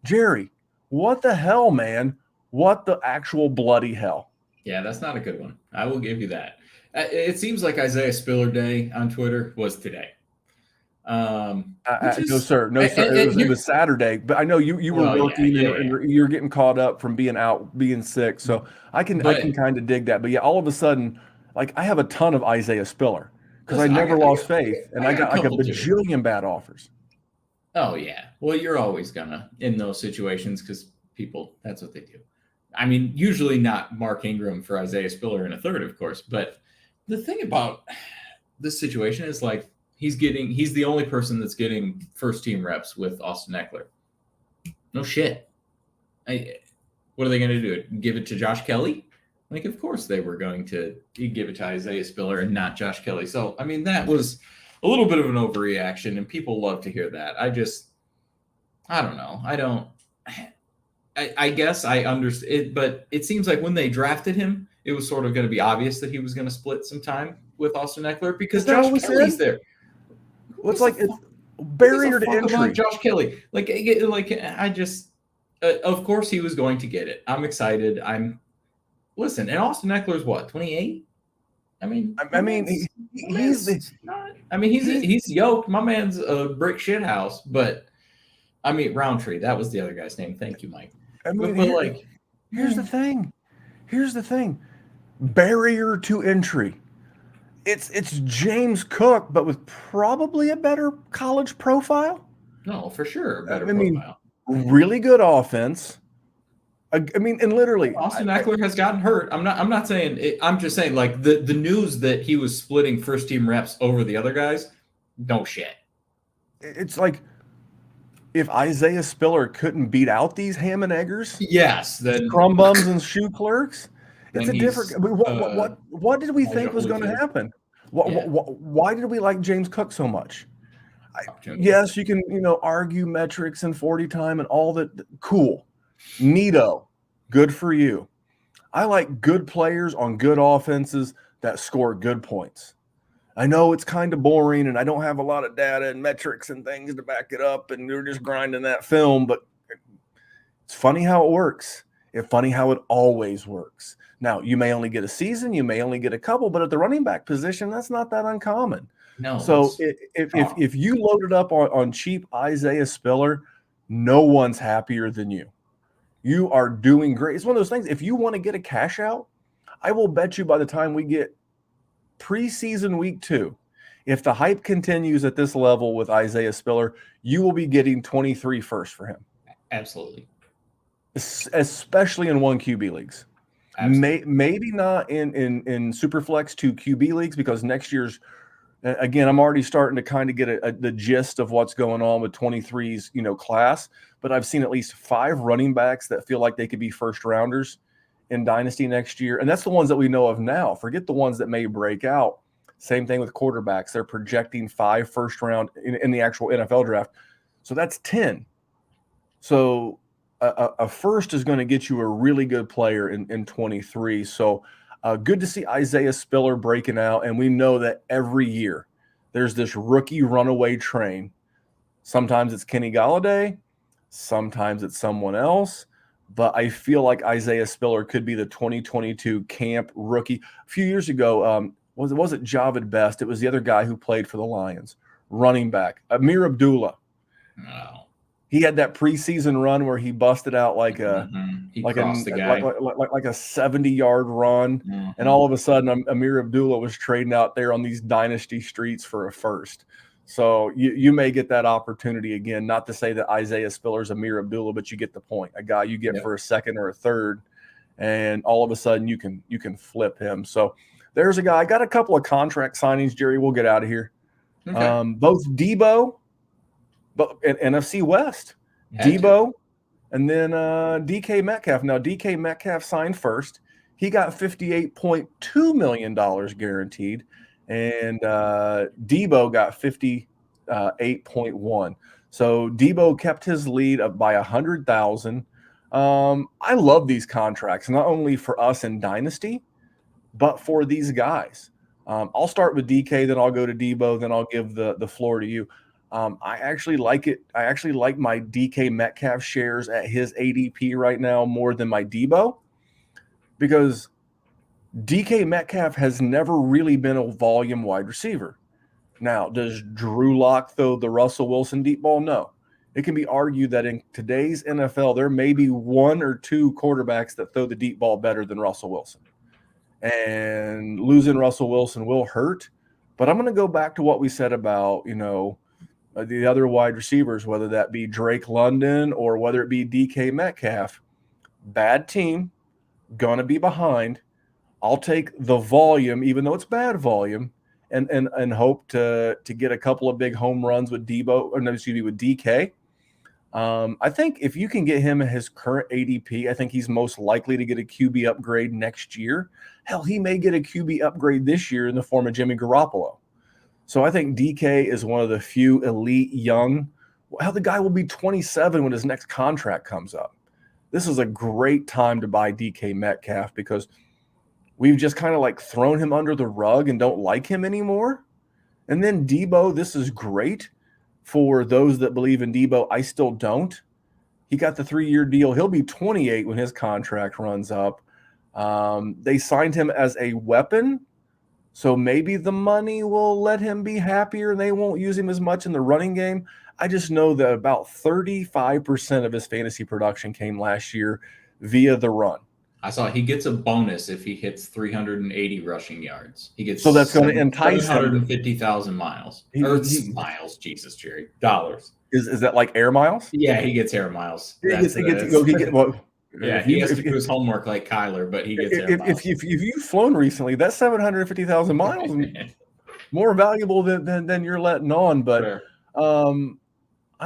Jerry, what the hell, man? What the actual bloody hell?
Yeah, that's not a good one. I will give you that. It seems like Isaiah Spiller Day on Twitter was today.
No, sir. It was Saturday, but I know you were working and you're getting caught up from being sick. So I can kind of dig that. But yeah, all of a sudden, like I have a ton of Isaiah Spiller because I never lost faith, and I got like a bajillion bad offers.
Oh yeah, well you're always gonna in those situations because people that's what they do. I mean, usually not Mark Ingram for Isaiah Spiller in a third, of course. But the thing about this situation is like. He's the only person that's getting first team reps with Austin Eckler. No shit. What are they going to do? Give it to Josh Kelly? Like, of course they were going to give it to Isaiah Spiller and not Josh Kelly. So, I mean, that was a little bit of an overreaction, and people love to hear that. I don't know. I guess I understand it, but it seems like when they drafted him, it was sort of going to be obvious that he was going to split some time with Austin Eckler because Josh Kelly's there.
Well, it's like it's barrier to entry.
Josh Kelly, I just, of course he was going to get it. I'm excited. Listen, and Austin Eckler's what, 28? I mean,
I mean,
he's yoked. My man's a brick shit house, but I mean, Roundtree. That was the other guy's name. Thank you, Mike.
I mean,
But
here's the thing. Here's the thing. Barrier to entry. It's James Cook, but with probably a better college profile.
no, for sure, better
mean,
profile.
Really good offense. I mean, and literally,
Austin Eckler has gotten hurt. I'm not saying it, I'm just saying like the news that he was splitting first team reps over the other guys. No shit.
It's like if Isaiah Spiller couldn't beat out these ham and eggers,
yes, then
crumb bums and shoe clerks. It's a
then
different. I mean, what did we think was going to happen? Why did we like James Cook so much? Yes, you can argue metrics and 40 time and all that. Cool, neato, good for you. I like good players on good offenses that score good points. I know it's kind of boring and I don't have a lot of data and metrics and things to back it up, and you're just grinding that film, but it's funny how it works. It's funny how it always works. Now, you may only get a season, you may only get a couple, but at the running back position, that's not that uncommon.
No.
So if you loaded up on cheap Isaiah Spiller, no one's happier than you. You are doing great. It's one of those things. If you want to get a cash out, I will bet you by the time we get preseason week 2, if the hype continues at this level with Isaiah Spiller, you will be getting 23 first for him.
Absolutely.
Especially in 1 QB leagues. Maybe not in Superflex 2 QB leagues, because next year's, again, I'm already starting to kind of get the gist of what's going on with 23's class, but I've seen at least 5 running backs that feel like they could be first rounders in Dynasty next year. And that's the ones that we know of now. Forget the ones that may break out. Same thing with quarterbacks. They're projecting 5 first round in the actual NFL draft. So that's 10. So a first is going to get you a really good player in 23. So good to see Isaiah Spiller breaking out. And we know that every year there's this rookie runaway train. Sometimes it's Kenny Golladay. Sometimes it's someone else. But I feel like Isaiah Spiller could be the 2022 camp rookie. A few years ago, was it Javid Best? It was the other guy who played for the Lions, running back, Amir Abdullah.
Wow.
He had that preseason run where he busted out like a 70-yard run, and all of a sudden Amir Abdullah was trading out there on these dynasty streets for a first. So you may get that opportunity again. Not to say that Isaiah Spiller's Amir Abdullah, but you get the point. A guy you get for a second or a third, and all of a sudden you can flip him. So there's a guy. I got a couple of contract signings, Jerry. We'll get out of here. Okay. Both Debo, but NFC West, Debo, and then DK Metcalf. Now DK Metcalf signed first. He got $58.2 million guaranteed. And Debo got 58.1. So Debo kept his lead up by 100,000. I love these contracts, not only for us in Dynasty, but for these guys. I'll start with DK, then I'll go to Debo, then I'll give the floor to you. I actually like it. I actually like my DK Metcalf shares at his ADP right now more than my Debo, because DK Metcalf has never really been a volume wide receiver. Now, does Drew Lock throw the Russell Wilson deep ball? No. It can be argued that in today's NFL, there may be 1 or 2 quarterbacks that throw the deep ball better than Russell Wilson. And losing Russell Wilson will hurt. But I'm going to go back to what we said about, the other wide receivers, whether that be Drake London or whether it be DK Metcalf. Bad team, going to be behind. I'll take the volume, even though it's bad volume, and hope to get a couple of big home runs with with DK. I think if you can get him at his current ADP, I think he's most likely to get a QB upgrade next year. Hell, he may get a QB upgrade this year in the form of Jimmy Garoppolo. So I think DK is one of the few elite young. Hell, the guy will be 27 when his next contract comes up. This is a great time to buy DK Metcalf because we've just kind of like thrown him under the rug and don't like him anymore. And then Debo, this is great for those that believe in Debo. I still don't. He got the 3-year deal. He'll be 28 when his contract runs up. They signed him as a weapon. So maybe the money will let him be happier and they won't use him as much in the running game. I just know that about 35% of his fantasy production came last year via the run.
I saw he gets a bonus if he hits 380 rushing yards. He gets
So that's going to entice him.
750,000 miles. Miles, Jesus, Jerry. Dollars.
Is that like air miles?
Yeah, he gets air miles.
He has to
do his homework like Kyler, but he gets air miles.
If you've flown recently, that's 750,000 miles more valuable than you're letting on. But I'm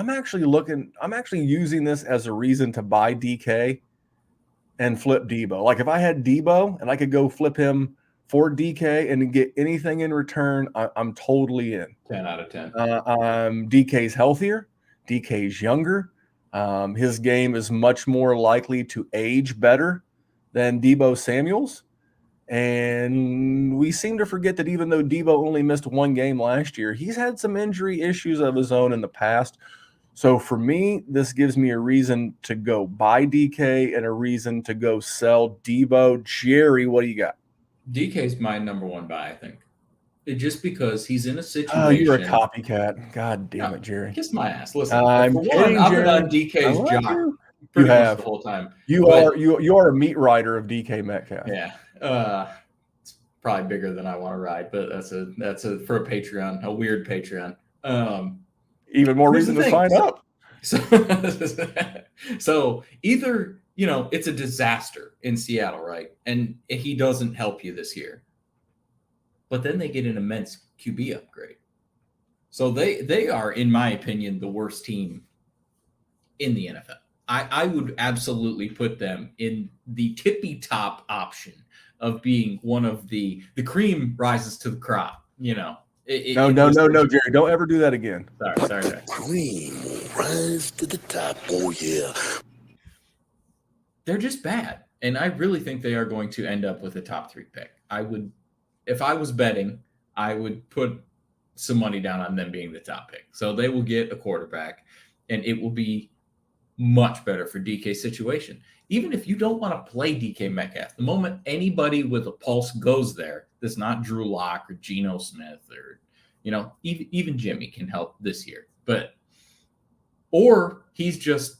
actually using this as a reason to buy DK and flip Debo. Like if I had Debo and I could go flip him for DK and get anything in return, I'm totally in.
10 out of 10.
DK's healthier. DK's younger. His game is much more likely to age better than Debo Samuel's. And we seem to forget that even though Debo only missed one game last year, he's had some injury issues of his own in the past. So for me, this gives me a reason to go buy DK and a reason to go sell Debo. Jerry, what do you got?
DK's my number one buy, I think. Just because he's in a situation.
Oh, you're a copycat. God damn it, Jerry.
Kiss my ass. Listen,
I've
been on DK's job
you have
the whole time.
You are a meat rider of DK Metcalf.
Yeah. It's probably bigger than I want to ride, but that's for a Patreon, a weird Patreon.
Even more reason to sign up.
So either, it's a disaster in Seattle, right? And he doesn't help you this year. But then they get an immense QB upgrade. So they are, in my opinion, the worst team in the NFL. I would absolutely put them in the tippy top option of being one of the cream rises to the crop, No,
Jerry. Don't ever do that again.
Sorry.
Cream will rise to the top. Oh, yeah.
They're just bad. And I really think they are going to end up with a top 3 pick. If I was betting, I would put some money down on them being the top pick. So they will get a quarterback, and it will be much better for DK's situation. Even if you don't want to play DK Metcalf, the moment anybody with a pulse goes there, that's not Drew Lock or Geno Smith or, even Jimmy can help this year. Or he's just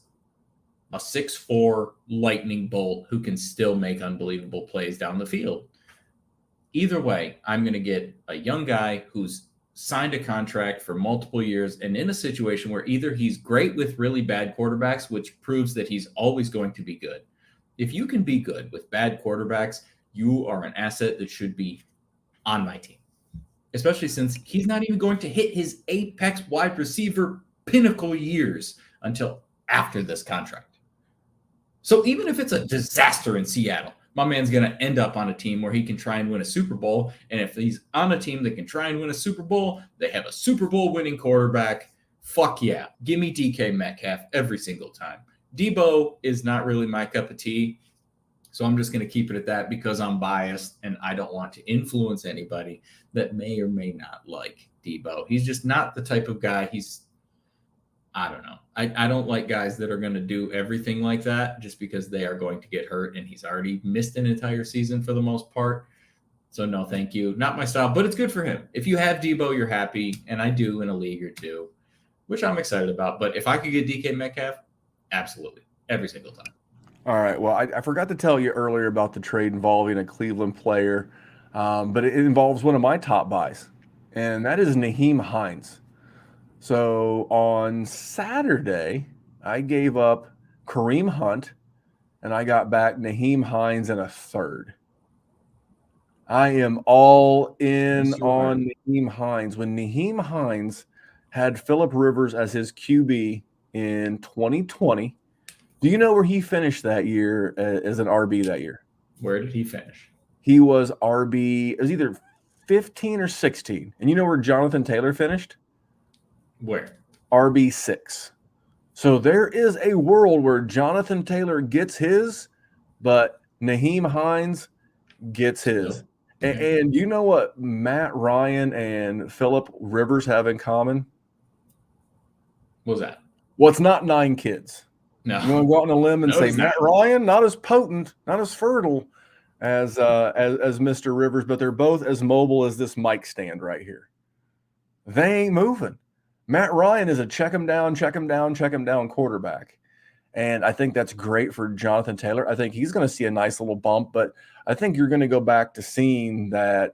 a 6'4" lightning bolt who can still make unbelievable plays down the field. Either way, I'm going to get a young guy who's signed a contract for multiple years and in a situation where either he's great with really bad quarterbacks, which proves that he's always going to be good. If you can be good with bad quarterbacks, you are an asset that should be on my team, especially since he's not even going to hit his apex wide receiver pinnacle years until after this contract. So even if it's a disaster in Seattle, my man's going to end up on a team where he can try and win a Super Bowl. And if he's on a team that can try and win a Super Bowl, they have a Super Bowl winning quarterback. Fuck yeah. Give me DK Metcalf every single time. Debo is not really my cup of tea. So I'm just going to keep it at that because I'm biased and I don't want to influence anybody that may or may not like Debo. He's just not the type of guy. I don't know. I don't like guys that are going to do everything like that just because they are going to get hurt, and he's already missed an entire season for the most part. So no, thank you. Not my style, but it's good for him. If you have Debo, you're happy, and I do in a league or two, which I'm excited about. But if I could get DK Metcalf, absolutely. Every single time.
All right. Well, I forgot to tell you earlier about the trade involving a Cleveland player, but it involves one of my top buys, and that is Nahim Hines. So on Saturday, I gave up Kareem Hunt, and I got back Nahim Hines in a third. I am all in on Nahim Hines. When Nahim Hines had Phillip Rivers as his QB in 2020, do you know where he finished that year as an RB that year?
Where did he finish?
He was RB, it was either 15 or 16. And you know where Jonathan Taylor finished?
Where?
RB6. So there is a world where Jonathan Taylor gets his, but Nahim Hines gets his. And you know what Matt Ryan and Phillip Rivers have in common?
What was that?
Well, it's not 9 kids.
No.
You want to go out on a limb and say Matt Ryan, not as potent, not as fertile as Mr. Rivers, but they're both as mobile as this mic stand right here. They ain't moving. Matt Ryan is a check him down quarterback. And I think that's great for Jonathan Taylor. I think he's going to see a nice little bump, but I think you're going to go back to seeing that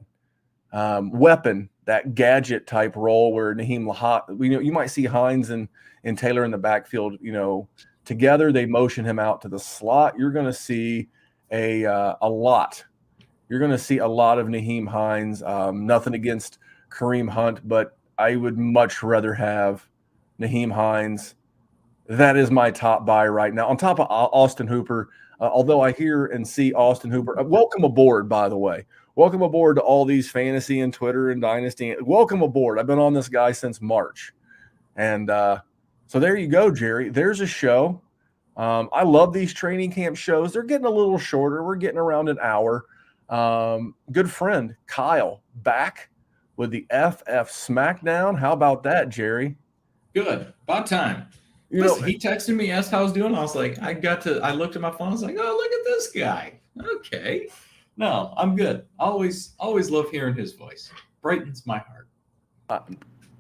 weapon, that gadget type role where Nahim you might see Hines and Taylor in the backfield, together. They motion him out to the slot. You're going to see a lot. You're going to see a lot of Nahim Hines. Nothing against Kareem Hunt, but I would much rather have Nahim Hines. That is my top buy right now. On top of Austin Hooper, although I hear and see Austin Hooper. Welcome aboard, by the way. Welcome aboard to all these fantasy and Twitter and Dynasty. Welcome aboard. I've been on this guy since March. And so there you go, Jerry. There's a show. I love these training camp shows. They're getting a little shorter. We're getting around an hour. Good friend, Kyle, back with the FF Smackdown. How about that, Jerry?
Good. About time. Listen, he texted me, asked how I was doing. I was like, I looked at my phone. I was like, oh, look at this guy. Okay. No, I'm good. Always love hearing his voice. Brightens my heart.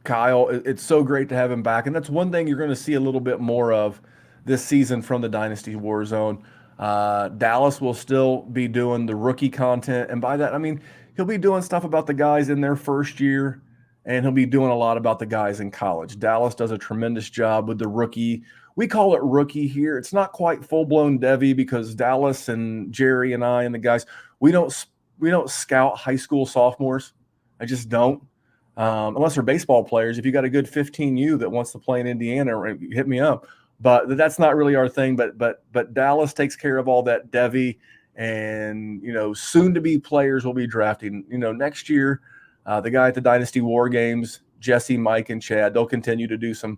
Kyle, it's so great to have him back. And that's one thing you're going to see a little bit more of this season from the Dynasty WarZone. Dallas will still be doing the rookie content. And by that, I mean, he'll be doing stuff about the guys in their first year, and he'll be doing a lot about the guys in college. Dallas does a tremendous job with the rookie. We call it rookie here. It's not quite full-blown Devy because Dallas and Jerry and I and the guys, we don't scout high school sophomores. I just don't. Unless they're baseball players. If you got a good 15U that wants to play in Indiana, hit me up. But that's not really our thing. But Dallas takes care of all that Devy, and soon-to-be players will be drafting. Next year, the guy at the Dynasty War Games, Jesse, Mike, and Chad, they'll continue to do some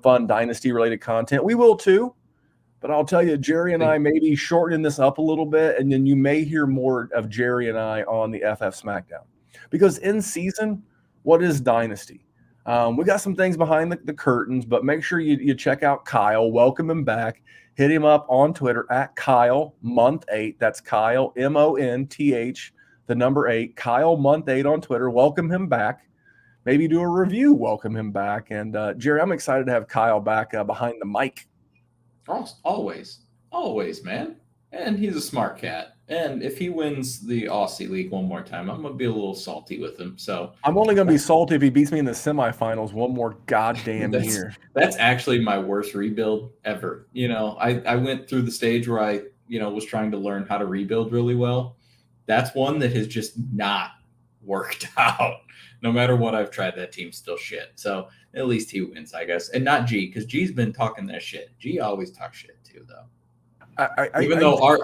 fun Dynasty-related content. We will too. But I'll tell you, Jerry and I may be shortening this up a little bit, and then you may hear more of Jerry and I on the FF Smackdown. Because in season, what is Dynasty? We got some things behind the curtains, but make sure you check out Kyle. Welcome him back. Hit him up on Twitter at Kyle Month 8. That's Kyle, MONTH, the number 8. Kyle Month 8 on Twitter. Welcome him back. Maybe do a review. Welcome him back. And Jerry, I'm excited to have Kyle back behind the mic.
Always, man. And he's a smart cat. And if he wins the Aussie League one more time, I'm going to be a little salty with him. So
I'm only going to be salty if he beats me in the semifinals one more goddamn year.
That's actually my worst rebuild ever. I went through the stage where I, was trying to learn how to rebuild really well. That's one that has just not worked out. No matter what I've tried, that team's still shit. So at least he wins, I guess. And not G, because G's been talking that shit. G always talks shit too, though.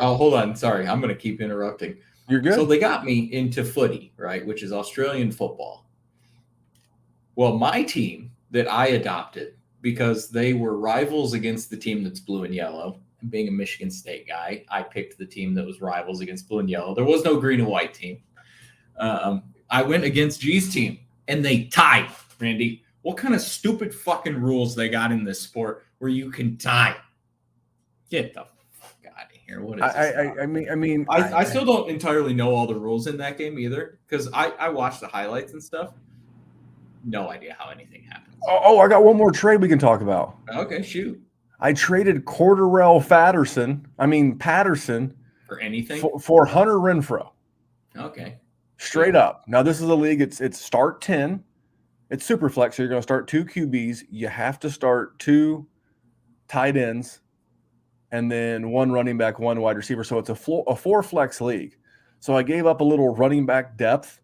Hold on. Sorry, I'm going to keep interrupting.
You're good.
So they got me into footy, right, which is Australian football. Well, my team that I adopted, because they were rivals against the team that's blue and yellow, and being a Michigan State guy, I picked the team that was rivals against blue and yellow. There was no green and white team. I went against G's team, and they tied, Randy. What kind of stupid fucking rules they got in this sport where you can tie? Get the fuck out of here. What is this? I still don't entirely know all the rules in that game either, because I watched the highlights and stuff. No idea how anything happens.
Oh, I got one more trade we can talk about.
Okay, shoot.
I traded Cordarrelle Patterson
For anything?
For Hunter Renfrow.
Okay.
Straight up. Now, this is a league. It's start 10. It's super flex. So you're going to start 2 QBs. You have to start 2 tight ends and then 1 running back, 1 wide receiver. So it's a 4 flex league. So I gave up a little running back depth.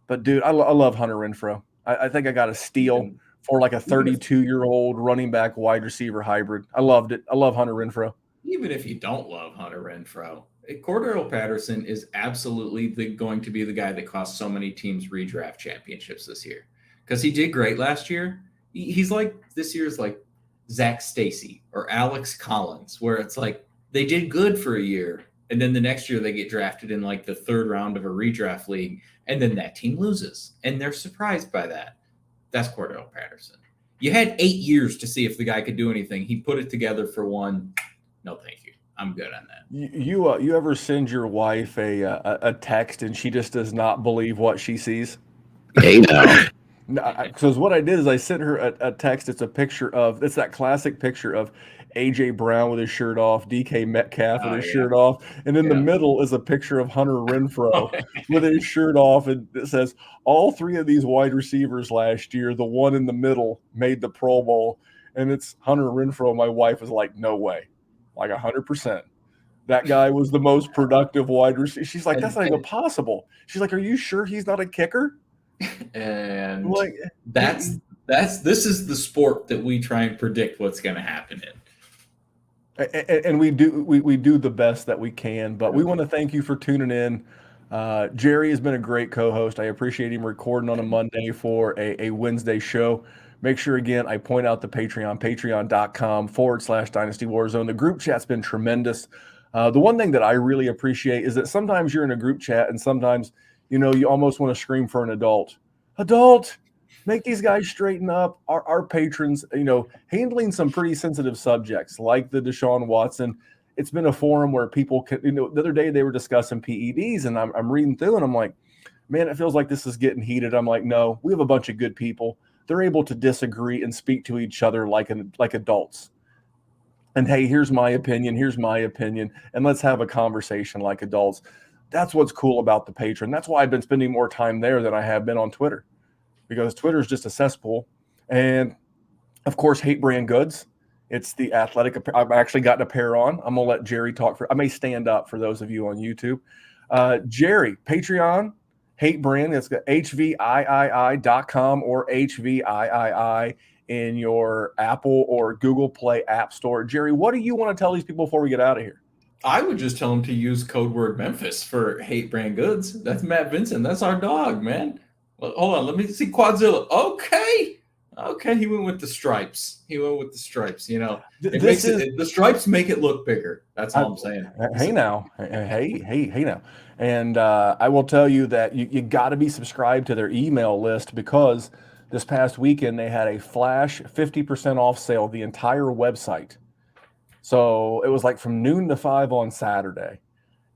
But, dude, I love Hunter Renfrow. I think I got a steal for like a 32-year-old running back wide receiver hybrid. I loved it. I love Hunter Renfrow.
Even if you don't love Hunter Renfrow, Cordarrelle Patterson is absolutely going to be the guy that cost so many teams redraft championships this year, because he did great last year. He's like this year's like Zach Stacy or Alex Collins, where it's like they did good for a year, and then the next year they get drafted in like the 3rd round of a redraft league, and then that team loses, and they're surprised by that. That's Cordarrelle Patterson. You had 8 years to see if the guy could do anything. He put it together for 1. No, thank you. I'm good on that.
You ever send your wife a text and she just does not believe what she sees?
Hey now.
Because what I did is I sent her a text. It's that classic picture of AJ Brown with his shirt off, DK Metcalf with his shirt off, and in the middle is a picture of Hunter Renfrow with his shirt off, and it says all three of these wide receivers last year, the one in the middle made the Pro Bowl, and it's Hunter Renfrow. My wife was like, "No way, like 100%." That guy was the most productive wide receiver. She's like, "That's not even possible." She's like, "Are you sure he's not a kicker?"
And
Like,
this is the sport that we try and predict what's going to happen in.
And we do the best that we can, but we want to thank you for tuning in. Jerry has been a great co-host. I appreciate him recording on a Monday for a Wednesday show. Make sure, again, I point out the Patreon, patreon.com/Dynasty Warzone. The group chat's been tremendous. The one thing that I really appreciate is that sometimes you're in a group chat and sometimes, you almost want to scream for an adult. Adult, make these guys straighten up. Our patrons, handling some pretty sensitive subjects like the Desean Watson. It's been a forum where people can, the other day they were discussing PEDs, and I'm reading through and I'm like, man, it feels like this is getting heated. I'm like, no, we have a bunch of good people. They're able to disagree and speak to each other like adults. And hey, here's my opinion, and let's have a conversation like adults. That's what's cool about the Patreon. That's why I've been spending more time there than I have been on Twitter, because Twitter is just a cesspool. And of course, Hate Brand Goods. It's the athletic. I've actually gotten a pair on. I'm gonna let Jerry talk I may stand up for those of you on YouTube. Jerry, Patreon, Hate Brand. It's got HVIII.com or HVIII in your Apple or Google Play App Store. Jerry, what do you want to tell these people before we get out of here?
I would just tell them to use code word Memphis for Hate Brand Goods. That's Matt Vincent. That's our dog, man. Well, hold on. Let me see Quadzilla. Okay, he went with the stripes. The stripes make it look bigger. That's all I'm saying.
Hey now. And I will tell you that you got to be subscribed to their email list, because this past weekend they had a flash 50% off sale, the entire website. So it was like from noon to 5 on Saturday,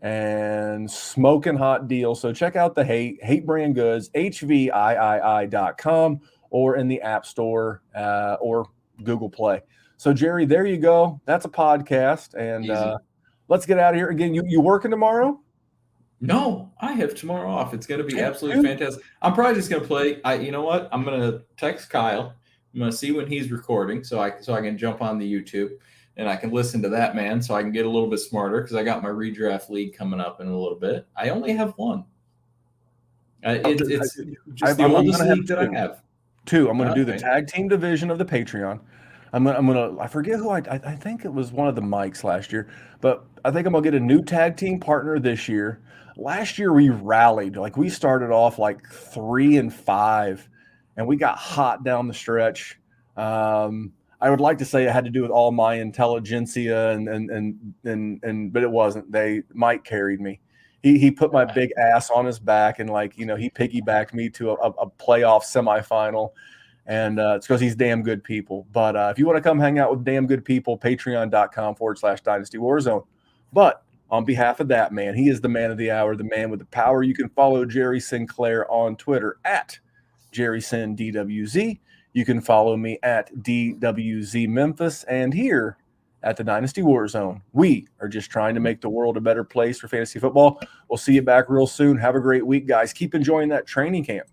and smoking hot deal. So check out the Hate Brand Goods, HVIII.com, or in the App Store or Google Play. So Jerry, there you go. That's a podcast, and let's get out of here. Again, you working tomorrow?
No, I have tomorrow off. It's going to be absolutely fantastic. I'm probably just going to play. You know what? I'm going to text Kyle. I'm going to see when he's recording, so I can jump on the YouTube. And I can listen to that, man, so I can get a little bit smarter, because I got my redraft league coming up in a little bit. I only have one. It's just the oldest league that I have.
Two. I'm going to do the tag team division of the Patreon. I forget who I think it was one of the Mikes last year, but I think I'm going to get a new tag team partner this year. Last year we rallied. Like, we started off like 3-5, and we got hot down the stretch. I would like to say it had to do with all my intelligentsia and but it wasn't. Mike carried me. He put my big ass on his back, and he piggybacked me to a playoff semifinal. And it's because he's damn good people. But if you want to come hang out with damn good people, patreon.com/Dynasty Warzone. But on behalf of that man, he is the man of the hour, the man with the power. You can follow Jerry Sinclair on Twitter at JerrySinDWZ. You can follow me at DWZ Memphis, and here at the Dynasty Warzone, we are just trying to make the world a better place for fantasy football. We'll see you back real soon. Have a great week, guys. Keep enjoying that training camp.